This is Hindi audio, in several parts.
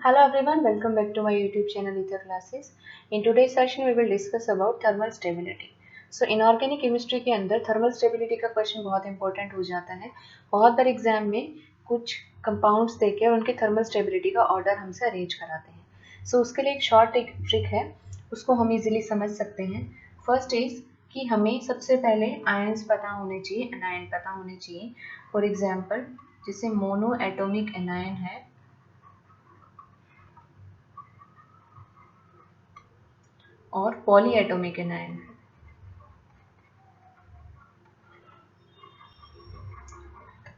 Hello everyone, welcome back to my YouTube channel Ether Classes. In today's session we will discuss about thermal stability. So inorganic chemistry के अंदर thermal stability का क्वेश्चन बहुत इंपॉर्टेंट हो जाता है. बहुत बार एग्जाम में कुछ कंपाउंड्स देके उनके थर्मल स्टेबिलिटी का ऑर्डर हमसे अरेंज कराते हैं. सो उसके लिए एक शॉर्ट ट्रिक है, उसको हम इजीली समझ सकते हैं. फर्स्ट इज कि हमें सबसे पहले आयंस पता होने चाहिए, एनायन पता होने चाहिए. फॉर एग्जाम्पल जैसे मोनो एटोमिक एनायन है और poly atomic anion.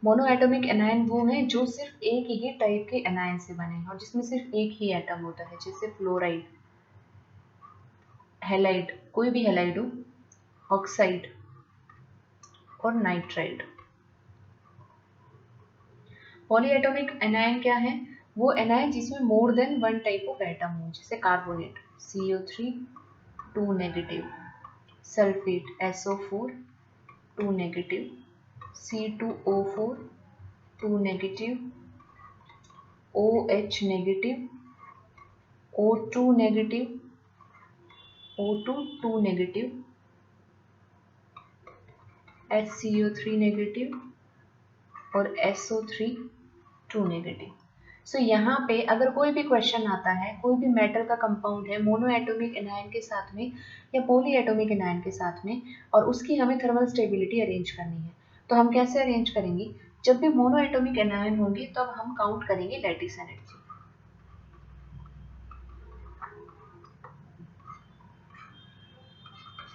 Mono atomic anion वो है जो सिर्फ एक ही टाइप के एनायन से बने हैं और जिसमें सिर्फ एक ही एटम होता है, जैसे फ्लोराइड, हैलाइड, कोई भी हैलाइड हो, ऑक्साइड और नाइट्राइड. पॉली एटोमिक एनायन क्या है? वो एनायन जिसमें more than one type of atom हो, जैसे carbonate CO3 2 negative, sulphate SO4 2 negative, C2O4 2 negative, OH negative, O2 negative, O2 2 negative, HCO3 negative और SO3 2 नेगेटिव. सो यहाँ पे अगर कोई भी क्वेश्चन आता है, कोई भी मेटल का कंपाउंड है मोनो एटोमिक एनायन के साथ में या पॉली एटोमिक एनायन के साथ में और उसकी हमें थर्मल स्टेबिलिटी अरेंज करनी है, तो हम कैसे अरेंज करेंगे? जब भी मोनो एटोमिक एनायन होंगे तब तो हम काउंट करेंगे लैटिस एनर्जी.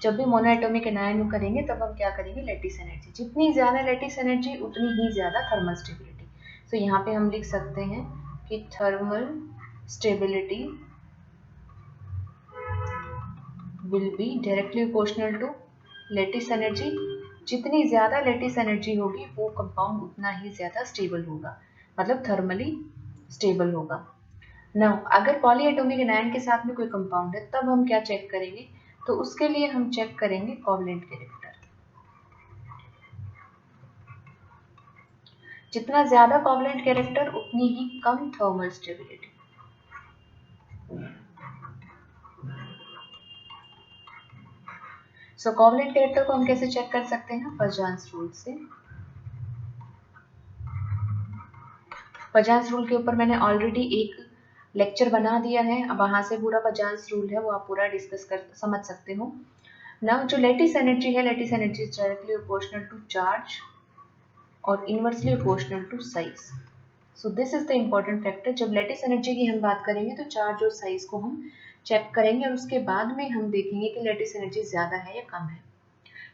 जब भी मोनो एटोमिक एनायन करेंगे तब हम क्या करेंगे? Lattice energy. जितनी ज्यादा लैटिस एनर्जी उतनी ही ज्यादा थर्मल स्टेबिलिटी. तो यहाँ पे हम लिख सकते हैं कि thermal stability will be directly proportional to lattice energy. जितनी ज्यादा लैटिस एनर्जी होगी वो कंपाउंड उतना ही ज्यादा स्टेबल होगा, मतलब थर्मली स्टेबल होगा. नाउ अगर पॉली एटोमिक एनायन के साथ में कोई कंपाउंड है तब हम क्या चेक करेंगे? तो उसके लिए हम चेक करेंगे कोवलेंट कैरेक्टर. जितना ज्यादा कोवलेंट कैरेक्टर उतनी ही कम थर्मल स्टेबिलिटी. सो कोवलेंट कैरेक्टर को हम कैसे चेक कर सकते हैं? पजांस रूल से. पजांस रूल के ऊपर मैंने ऑलरेडी एक लेक्चर बना दिया है, अब वहां से पूरा पजांस रूल है वो आप पूरा डिस्कस कर समझ सकते हो. नाउ जो लैटिस एनर्जी है, lattice energy is directly proportional to charge और inversely proportional to size. So this is the important factor. जब लैटिस एनर्जी की हम बात करेंगे तो चार्ज और साइज को हम चेक करेंगे और उसके बाद में हम देखेंगे कि लैटिस एनर्जी ज्यादा है या कम है.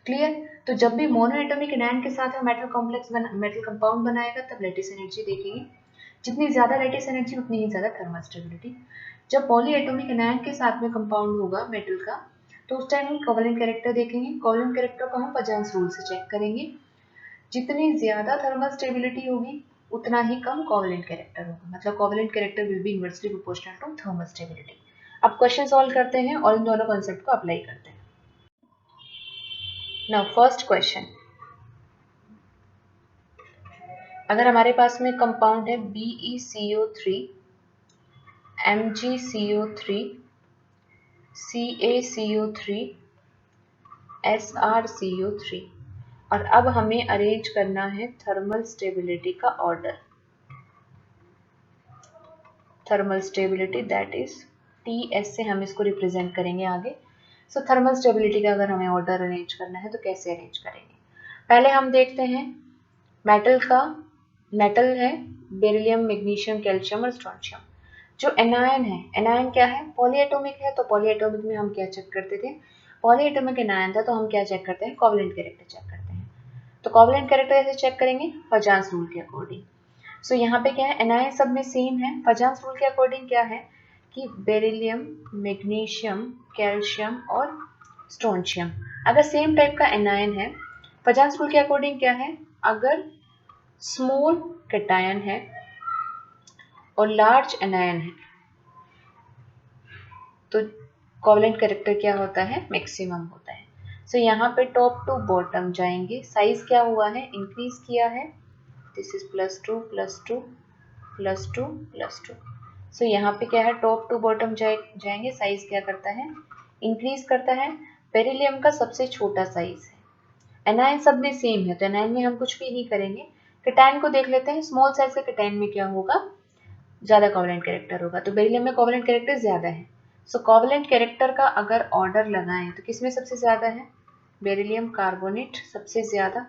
क्लियर? तो जब भी मोनो एटोमिक एनायन के साथ मेटल कॉम्प्लेक्स मेटल कंपाउंड बनाएगा तब लैटिस एनर्जी देखेंगे. जितनी ज्यादा लैटिस एनर्जी उतनी ही ज्यादा थर्मल स्टेबिलिटी. जब पॉली एटोमिक एनायन के साथ में कंपाउंड होगा मेटल का तो उस टाइम हम कोवलेंट कैरेक्टर देखेंगे. कोवलेंट कैरेक्टर को हम पजांस रूल से चेक करेंगे. जितनी ज्यादा थर्मल स्टेबिलिटी होगी उतना ही कम कोवलेंट कैरेक्टर होगा, मतलब covalent character will be inversely proportional to thermal stability. अब क्वेश्चन सॉल्व करते हैं और इन दोनों कॉन्सेप्ट को अप्लाई करते हैं. नाउ फर्स्ट क्वेश्चन, अगर हमारे पास में कंपाउंड है BeCO3 MgCO3 CaCO3 SrCO3 और अब हमें अरेंज करना है थर्मल स्टेबिलिटी का order. Thermal stability that is TS से हम इसको रिप्रेजेंट करेंगे आगे. सो थर्मल स्टेबिलिटी का अगर हमें ऑर्डर अरेंज करना है तो कैसे अरेंज करेंगे? पहले हम देखते हैं मेटल का. मेटल है बेरिलियम, मैग्नीशियम, कैल्शियम और स्ट्रोंशियम. जो एनायन है, एनायन क्या है? पॉलीएटॉमिक है. तो पॉलीएटॉमिक में हम क्या चेक करते थे? पॉलीएटॉमिक एनायन था तो हम क्या चेक करते हैं? कोवलेंट कैरेक्टर चेक करते हैं. तो कोवलेंट कैरेक्टर ऐसे चेक करेंगे पजांस रूल के अकॉर्डिंग. सो यहाँ पे क्या है? एनायन सब में सेम है. पजांस रूल के अकॉर्डिंग क्या है कि बेरिलियम, मैग्नीशियम, कैल्शियम और स्ट्रोंशियम अगर सेम टाइप का एनायन है, पजांस रूल के अकॉर्डिंग क्या है? अगर स्मॉल कैटायन है और लार्ज एनायन है तो कोवलेंट कैरेक्टर क्या होता है? मैक्सिमम होता है. सो यहाँ पे टॉप टू बॉटम जाएंगे. साइज क्या हुआ है? इंक्रीज किया है. This is +2 +2 +2 +2. सो यहाँ पे क्या है, टॉप टू बॉटम जाएंगे, साइज क्या करता है, इंक्रीज करता है। बेरिलियम का सबसे छोटा साइज है, एनायन सब में सेम है तो एनायन में हम कुछ भी नहीं करेंगे। कैटायन को देख लेते हैं, स्मॉल साइज के कैटायन में क्या होगा, ज्यादा कोवेलेंट कैरेक्टर होगा, तो बेरिलियम में कोवेलेंट कैरेक्टर ज्यादा है। सो कोवेलेंट कैरेक्टर का अगर ऑर्डर लगाएं तो किसमें सबसे ज्यादा है, बेरिलियम कार्बोनेट सबसे ज्यादा,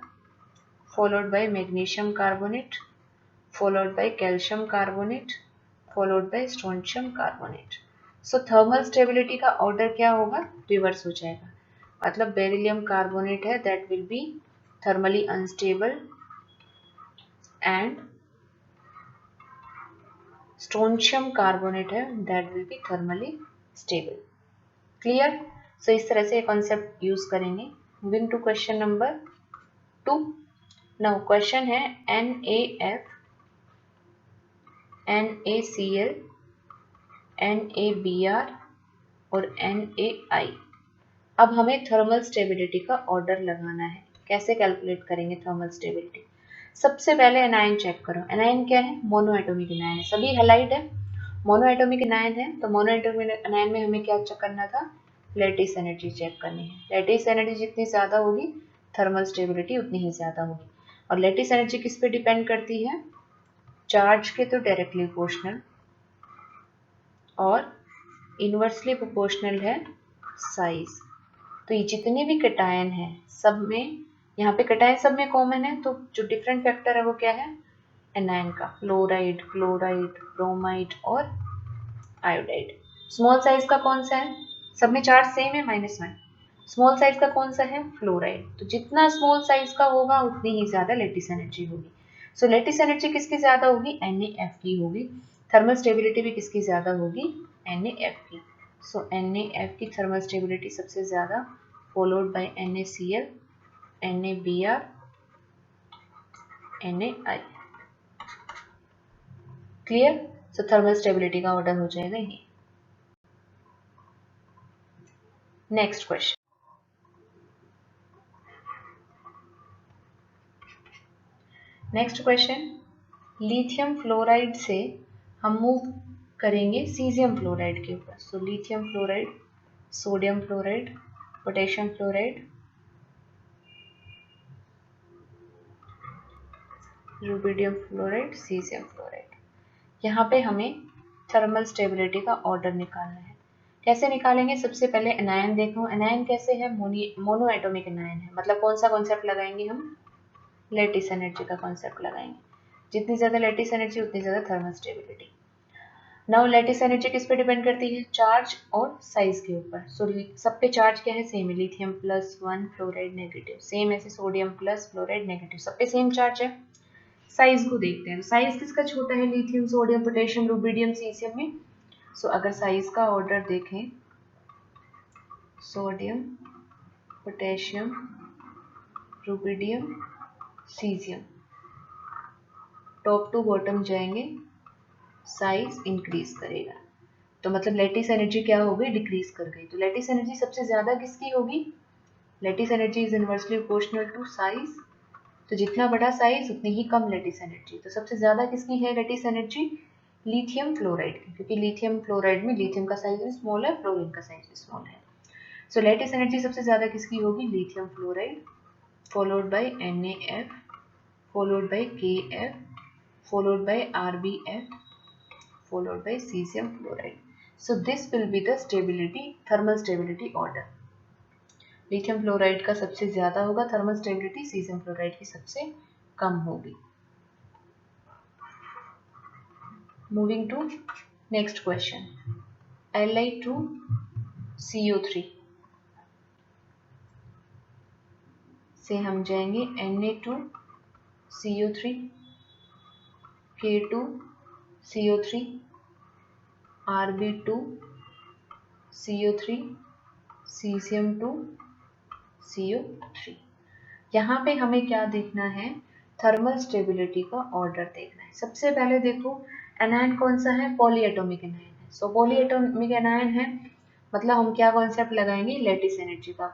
followed by magnesium carbonate, followed by calcium carbonate, followed by strontium carbonate. So thermal stability का ऑर्डर क्या होगा, रिवर्स हो जाएगा, मतलब बेरिलियम कार्बोनेट है that will be thermally unstable and strontium carbonate है that will be thermally stable. Clear? So इस तरह से कॉन्सेप्ट यूज करेंगे. Moving to question number 2. Now question है NaF, NaCl, NaBr और NaI. अब हमें थर्मल स्टेबिलिटी का ऑर्डर लगाना है. कैसे कैलकुलेट करेंगे थर्मल स्टेबिलिटी? सबसे पहले एनायन चेक करो. एनायन क्या है, मोनोएटॉमिक एनायन है, सभी हैलाइड है, मोनोएटॉमिक एनायन है. तो मोनोएटॉमिक एनायन में हमें क्या चेक करना था, लैटिस एनर्जी चेक करनी है. लैटिस एनर्जी जितनी ज्यादा होगी थर्मल स्टेबिलिटी उतनी ही ज्यादा होगी. और लैटिस एनर्जी किस पे डिपेंड करती है, चार्ज के तो डायरेक्टली प्रोपोर्शनल और इनवर्सली प्रोपोर्शनल है साइज. तो ये जितने भी कैटायन हैं सब में, यहाँ पे कैटायन सब में कॉमन है, तो जो डिफरेंट फैक्टर है वो क्या है, एनायन का, फ्लोराइड, क्लोराइड, ब्रोमाइड और आयोडाइड. स्मॉल साइज का कौन सा है, सब में चार्ज सेम है -1. स्मॉल साइज का कौन सा है, फ्लोराइड. तो जितना स्मॉल साइज का होगा उतनी ही ज्यादा लैटिस एनर्जी होगी. सो लैटिस एनर्जी किसकी ज्यादा होगी, NaF की होगी. थर्मल स्टेबिलिटी भी किसकी ज्यादा होगी, NaF की. सो NaF की थर्मल स्टेबिलिटी सबसे ज्यादा, followed by NaCl, NaBr, NaI. Clear? So thermal stability का ऑर्डर हो जाएगा ये. Next question. Next question, lithium fluoride से हम मूव करेंगे सीजियम फ्लोराइड के ऊपर. So lithium fluoride, sodium fluoride, potassium fluoride, rubidium fluoride, caesium fluoride. यहाँ पे हमें थर्मल स्टेबिलिटी का ऑर्डर निकालना है. कैसे निकालेंगे, सबसे पहले एनायन देखो. एनायन कैसे है, मोनोएटॉमिक एनायन है, मतलब कौन सा कॉन्सेप्ट लगाएंगे हम, लैटिस एनर्जी का कॉन्सेप्ट लगाएंगे. जितनी ज्यादा लैटिस एनर्जी उतनी ज्यादा thermal stability. Now lattice energy किस पे डिपेंड करती है, चार्ज और साइज के ऊपर. सो सब पे चार्ज क्या है, सेम है, लिथियम +1, फ्लोराइड नेगेटिव, सेम ऐसे सोडियम प्लस, फ्लोराइड नेगेटिव, सब पे सेम चार्ज है. साइज को देखते हैं, साइज किसका छोटा है, lithium, sodium, potassium, rubidium, caesium में. सो अगर साइज का ऑर्डर देखें, sodium, potassium, rubidium, caesium, top to bottom जाएंगे, साइज इंक्रीज करेगा. तो मतलब लैटिस एनर्जी क्या हो गई, डिक्रीज कर गई. तो लैटिस एनर्जी सबसे ज्यादा किसकी होगी, lattice energy is inversely proportional to size. तो जितना बड़ा साइज उतनी ही कम लैटिस एनर्जी. तो सबसे ज्यादा किसकी है लैटिस एनर्जी, लिथियम फ्लोराइड की, क्योंकि लिथियम फ्लोराइड में लिथियम का साइज भी स्मॉल है, फ्लोरीन का साइज भी स्मॉल है. सो लैटिस एनर्जी सबसे ज्यादा किसकी होगी, lithium fluoride, followed by NaF, followed by KF, followed by RBF, followed by cesium fluoride. So this will be the stability, thermal stability order. Lithium fluoride का सबसे ज्यादा होगा थर्मल स्टेबिलिटी, सीजियम फ्लोराइड की सबसे कम होगी. Moving to next question, Li2CO3 से हम जाएंगे Na2CO3, K2CO3, Rb2CO3, Cesium2CO3. यहाँ पे हमें क्या देखना है, थर्मल स्टेबिलिटी का ऑर्डर देखना है. सबसे पहले देखो एनायन कौन सा है, पॉलीएटॉमिक एनायन है. सो पॉलीएटॉमिक एनायन है मतलब हम क्या कॉन्सेप्ट लगाएंगे, लैटिस एनर्जी का.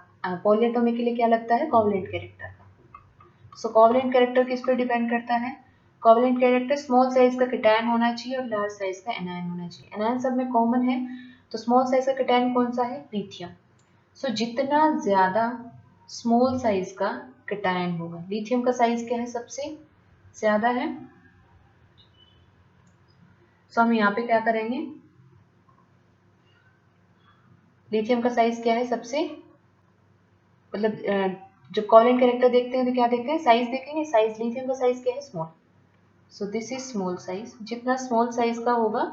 पॉलीएटॉमिक के लिए क्या लगता है, कोवलेंट कैरेक्टर का. सो कोवलेंट कैरेक्टर किस पे डिपेंड करता है, कोवलेंट कैरेक्टर स्मॉल साइज का कैटायन होना चाहिए और लार्ज साइज का एनायन होना चाहिए। एनायन सब में कॉमन है, तो स्मॉल साइज का कैटायन कौन सा है? लिथियम। सो जितना ज्यादा स्मॉल साइज का कैटायन होगा, लिथियम का साइज क्या है? सबसे ज्यादा है। सो हम यहाँ पे क्या करेंगे, लिथियम का साइज क्या है? सबसे, मतलब जब कोवलेंट कैरेक्टर देखते हैं तो क्या देखते हैं? साइज देखेंगे। साइज, लिथियम का साइज क्या है? Small. So this is small size. जितना स्मॉल साइज का होगा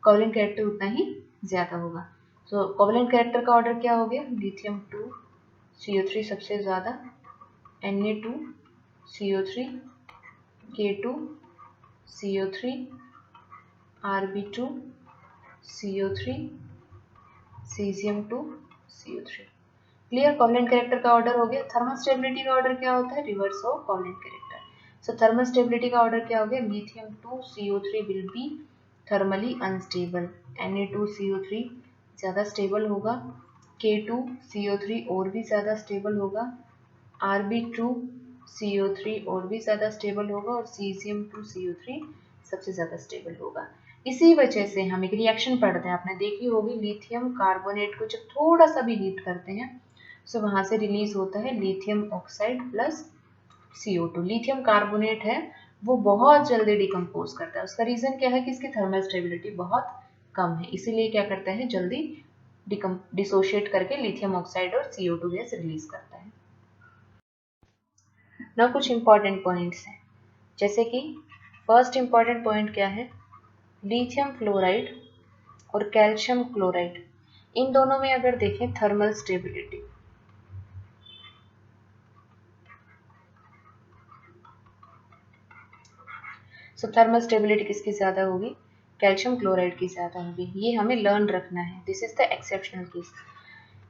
कोवलेंट कैरेक्टर उतना ही ज्यादा होगा। सो कोवलेंट कैरेक्टर का ऑर्डर क्या हो गया? लिथियम 2 CO3 सबसे ज्यादा, Na2 CO3, K2 CO3, Rb2 CO3, Cesium 2 CO3। Clear? Covalent character का ऑर्डर हो गया। थर्मल स्टेबिलिटी का ऑर्डर क्या होता है? Reverse of covalent character. So thermal stability का ऑर्डर क्या हो गया? Lithium 2 CO3 will be thermally unstable. Na2 CO3 ज्यादा स्टेबल होगा, K2 CO3 और भी ज्यादा स्टेबल होगा, Rb2 CO3 और भी ज्यादा स्टेबल होगा और Cesium 2 CO3 सबसे ज्यादा स्टेबल होगा। इसी वजह से हम एक रिएक्शन पढ़ते हैं, आपने देखी होगी, लिथियम कार्बोनेट को जब थोड़ा सा भी हीट करते हैं सो वहां से रिलीज होता है lithium oxide plus CO2। Lithium carbonate है वो बहुत जल्दी डिकम्पोज करता है। उसका रीजन क्या है? कि इसकी थर्मल स्टेबिलिटी बहुत कम है, इसीलिए क्या करता है? जल्दी डिसोशिएट करके लिथियम ऑक्साइड और CO2 गैस रिलीज करता है। ना कुछ इंपॉर्टेंट पॉइंट्स हैं, जैसे कि फर्स्ट इंपॉर्टेंट पॉइंट क्या है? लिथियम फ्लोराइड और कैल्शियम क्लोराइड, इन दोनों में अगर देखें थर्मल स्टेबिलिटी, सो थर्मल स्टेबिलिटी किसकी ज्यादा होगी? कैल्शियम क्लोराइड की ज्यादा होगी। ये हमें लर्न रखना है। This is the exceptional case.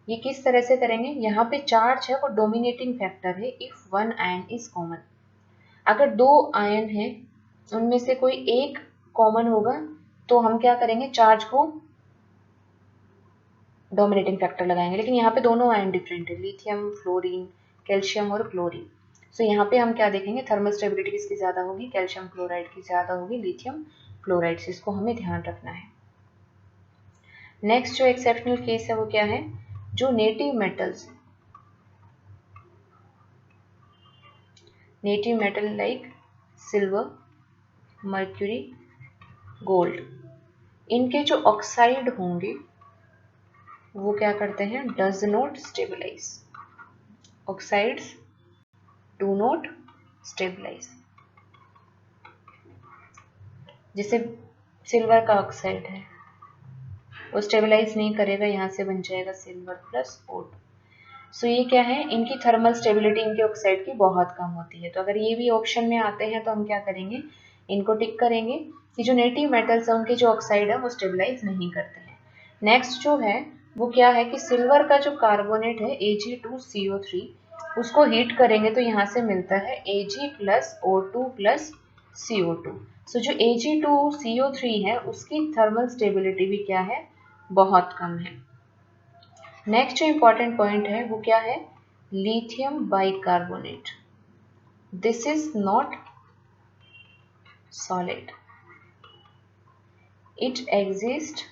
ये किस तरह से करेंगे? यहाँ पे चार्ज है वो डोमिनेटिंग फैक्टर है if one ion is common. अगर दो आयन है उनमें से कोई एक कॉमन होगा तो हम क्या करेंगे? चार्ज को डोमिनेटिंग फैक्टर लगाएंगे। लेकिन यहाँ पे दोनों आयन डिफरेंट है, लिथियम, फ्लोरीन, कैल्शियम और क्लोरीन। सो यहाँ पे हम क्या देखेंगे? थर्मल स्टेबिलिटी किसकी ज्यादा होगी? कैल्शियम क्लोराइड की ज्यादा होगी लिथियम क्लोराइड से। इसको हमें ध्यान रखना है। नेक्स्ट जो एक्सेप्शनल केस है वो क्या है? जो native metals, native metal like silver, mercury, gold, इनके जो ऑक्साइड होंगे वो क्या करते हैं? Does not stabilise. Oxides do not stabilise. जैसे सिल्वर का ऑक्साइड है वो स्टेबलाइज नहीं करेगा, यहाँ से बन जाएगा सिल्वर प्लस O2। सो ये क्या है? इनकी थर्मल स्टेबिलिटी इनके ऑक्साइड की बहुत कम होती है। तो अगर ये भी ऑप्शन में आते हैं तो हम क्या करेंगे? इनको टिक करेंगे कि जो नेटिव मेटल्स है उनके जो ऑक्साइड है वो स्टेबलाइज नहीं करते हैं। नेक्स्ट जो है वो क्या है कि सिल्वर का जो कार्बोनेट है Ag2CO3, उसको हीट करेंगे तो यहाँ से मिलता है Ag plus O2 plus CO2। सो जो Ag2CO3 है उसकी थर्मल स्टेबिलिटी भी क्या है? बहुत कम है। नेक्स्ट जो इंपॉर्टेंट पॉइंट है वो क्या है? Lithium bicarbonate. This is not solid, it exist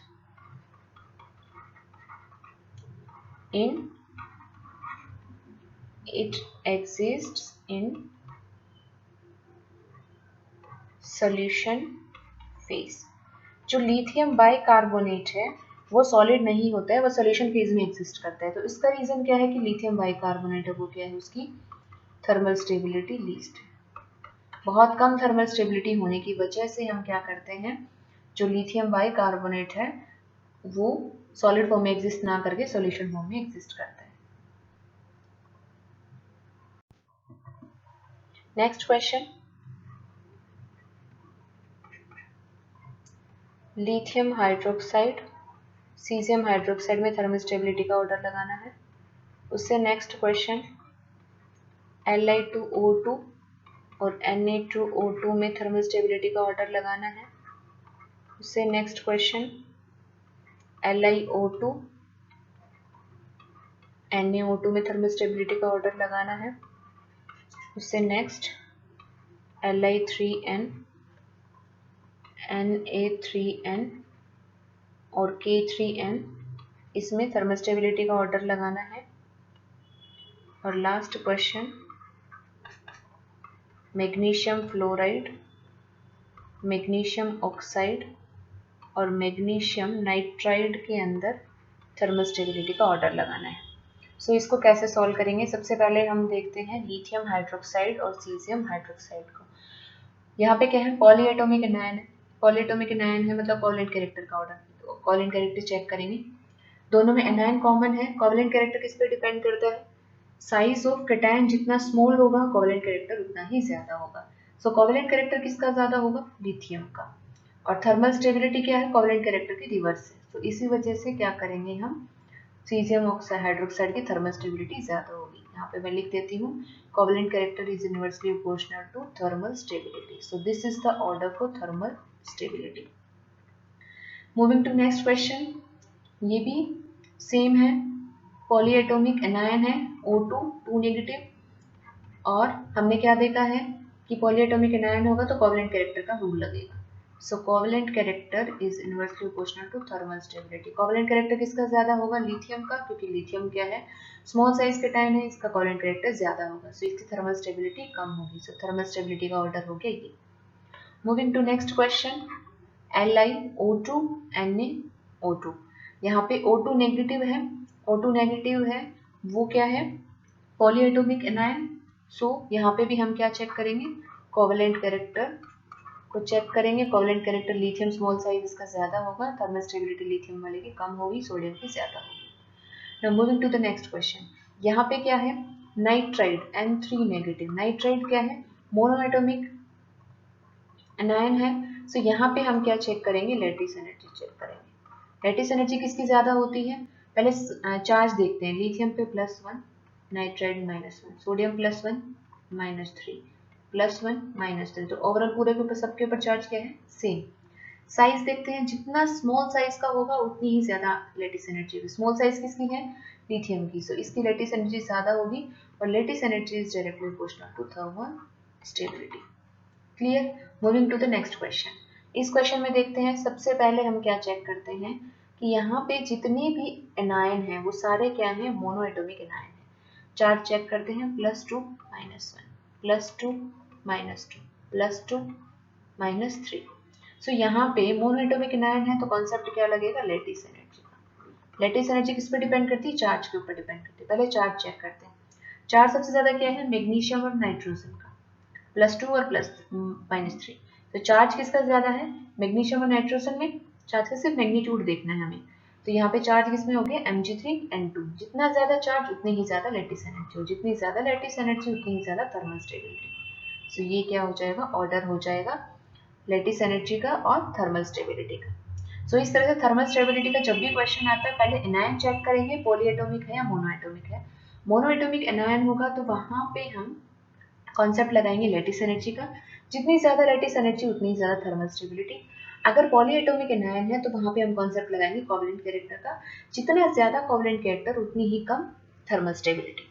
in solution phase. जो लिथियम बाइकार्बोनेट है वो सॉलिड नहीं होता है, वो सॉल्यूशन फेज में एग्जिस्ट करता है। तो इसका रीजन क्या है कि लिथियम बाइकार्बोनेट है वो क्या है? उसकी थर्मल स्टेबिलिटी लीस्ट है। बहुत कम थर्मल स्टेबिलिटी होने की वजह से हम क्या करते हैं? जो लिथियम बाइकार्बोनेट है वो सॉलिड फॉर्म में एग्जिस्ट ना करके सॉल्यूशन फॉर्म में एग्जिस्ट करता है। Next question, lithium hydroxide, caesium hydroxide में थर्मल स्टेबिलिटी का ऑर्डर लगाना है। उससे नेक्स्ट क्वेश्चन, Li2O2 और Na2O2 में थर्मल स्टेबिलिटी का ऑर्डर लगाना है। उससे नेक्स्ट क्वेश्चन, LiO2 NaO2 में थर्मल स्टेबिलिटी का ऑर्डर लगाना है। उससे नेक्स्ट Li3n, Na3n और K3n, इसमें थर्मल स्टेबिलिटी का ऑर्डर लगाना है। और last question, magnesium fluoride, magnesium oxide और मैग्नीशियम नाइट्राइड के अंदर थर्मल स्टेबिलिटी का ऑर्डर लगाना है। सो इसको कैसे सॉल्व करेंगे? सबसे पहले हम देखते हैं लिथियम हाइड्रोक्साइड और सीजियम हाइड्रोक्साइड को। यहाँ पे क्या है? पॉलीएटॉमिक एनायन है। पॉलीएटॉमिक एनायन है मतलब कोवलेंट कैरेक्टर का ऑर्डर, तो कोवलेंट कैरेक्टर चेक करेंगे। दोनों में एनायन कॉमन है। कोवलेंट कैरेक्टर किस पे डिपेंड करता है? साइज ऑफ कैटायन जितना स्मॉल होगा कोवलेंट कैरेक्टर उतना ही ज्यादा होगा। सो कोवलेंट कैरेक्टर किसका ज्यादा होगा? लिथियम का। और थर्मल स्टेबिलिटी क्या है? कोवलेंट कैरेक्टर की रिवर्स है। तो इसी वजह से क्या करेंगे हम, सीजियम ऑक्साइड हाइड्रोक्साइड की थर्मल स्टेबिलिटी ज्यादा होगी। यहाँ पे मैं लिख देती हूँ, covalent character is inversely proportional to thermal stability. So this is the order for thermal stability. Moving to next question, ये भी सेम है। पॉलीएटॉमिक एनायन है O2 2 नेगेटिव, और हमने क्या देखा है कि पॉलीएटॉमिक एनायन होगा तो कोवलेंट कैरेक्टर का रूल लगेगा। So covalent character is inversely proportional to thermal stability. Covalent character किसका ज्यादा होगा? लिथियम का, क्योंकि लिथियम क्या है? स्मॉल साइज कैटायन है, इसका कोवलेंट कैरेक्टर ज्यादा होगा, सो इसकी थर्मल स्टेबिलिटी कम होगी। सो थर्मल स्टेबिलिटी का ऑर्डर हो गया ये। Moving to next question, LiO2 NaO2। यहाँ पे O2 नेगेटिव है, O2 नेगेटिव है, वो क्या है? Polyatomic anion. सो यहाँ पे भी हम क्या चेक करेंगे? कोवलेंट कैरेक्टर को चेक करेंगे। Covalent character lithium small size इसका ज्यादा होगा, थर्मल स्टेबिलिटी लिथियम वाले की कम होगी, सोडियम की ज्यादा होगी। Now moving to the next question, यहाँ पे क्या है? Nitride N3 negative. नाइट्राइड क्या है? मोनोएटॉमिक एनायन है। सो यहाँ पे हम क्या चेक करेंगे? लैटिस एनर्जी चेक करेंगे। लैटिस एनर्जी किसकी ज्यादा होती है? पहले चार्ज देखते हैं। लिथियम पे +1, नाइट्राइड -1, सोडियम +1 -3, +1 -3। तो ओवरऑल पूरे के ऊपर सबके ऊपर चार्ज क्या है? सेम। साइज देखते हैं, जितना स्मॉल साइज का होगा उतनी ही ज्यादा लैटिस एनर्जी होगी। स्मॉल साइज किसकी है? लिथियम की। सो इसकी लैटिस एनर्जी ज्यादा होगी, और lattice energy is directly proportional to thermal stability. Clear? Moving to the next question. इस क्वेश्चन में देखते हैं, सबसे पहले हम क्या चेक करते हैं कि यहाँ पे जितने भी एनायन हैं वो सारे क्या हैं? मोनोएटॉमिक एनायन है। चार्ज चेक करते हैं, +2 -1, +2 -2, +2 -3। सो यहाँ पे मोनोएटॉमिक एनायन है तो कॉन्सेप्ट क्या लगेगा? लैटिस एनर्जी का। लैटिस एनर्जी किस पे डिपेंड करती है? चार्ज के ऊपर डिपेंड करती है। पहले चार्ज चेक करते हैं। चार्ज सबसे ज्यादा क्या है? मैग्नीशियम और नाइट्रोजन का, +2 और -3। तो चार्ज किसका ज्यादा है? मैग्नीशियम और नाइट्रोजन में। चार्ज का सिर्फ मैग्नीट्यूड देखना है हमें। तो यहाँ पे चार्ज किसमें हो गया? Mg3N2। जितना ज्यादा चार्ज उतनी ही ज्यादा लैटिस एनर्जी हो, जितनी ज्यादा लैटिस एनर्जी उतनी ही ज्यादा थर्मल स्टेबिलिटी। सो ये क्या हो जाएगा? ऑर्डर हो जाएगा लैटिस एनर्जी का और थर्मल स्टेबिलिटी का। सो इस तरह से थर्मल स्टेबिलिटी का जब भी क्वेश्चन आता है, पहले एनायन चेक करेंगे, पॉलीएटॉमिक है या मोनोएटॉमिक है। मोनोएटॉमिक एनायन होगा तो वहां पे हम कॉन्सेप्ट लगाएंगे लैटिस एनर्जी का। जितनी ज्यादा लैटिस एनर्जी उतनी ज्यादा थर्मल स्टेबिलिटी। अगर पॉलीएटॉमिक एनायन है तो वहां पे हम कॉन्सेप्ट लगाएंगे कोवलेंट कैरेक्टर का। जितना ज्यादा कोवलेंट कैरेक्टर उतनी ही कम थर्मल स्टेबिलिटी।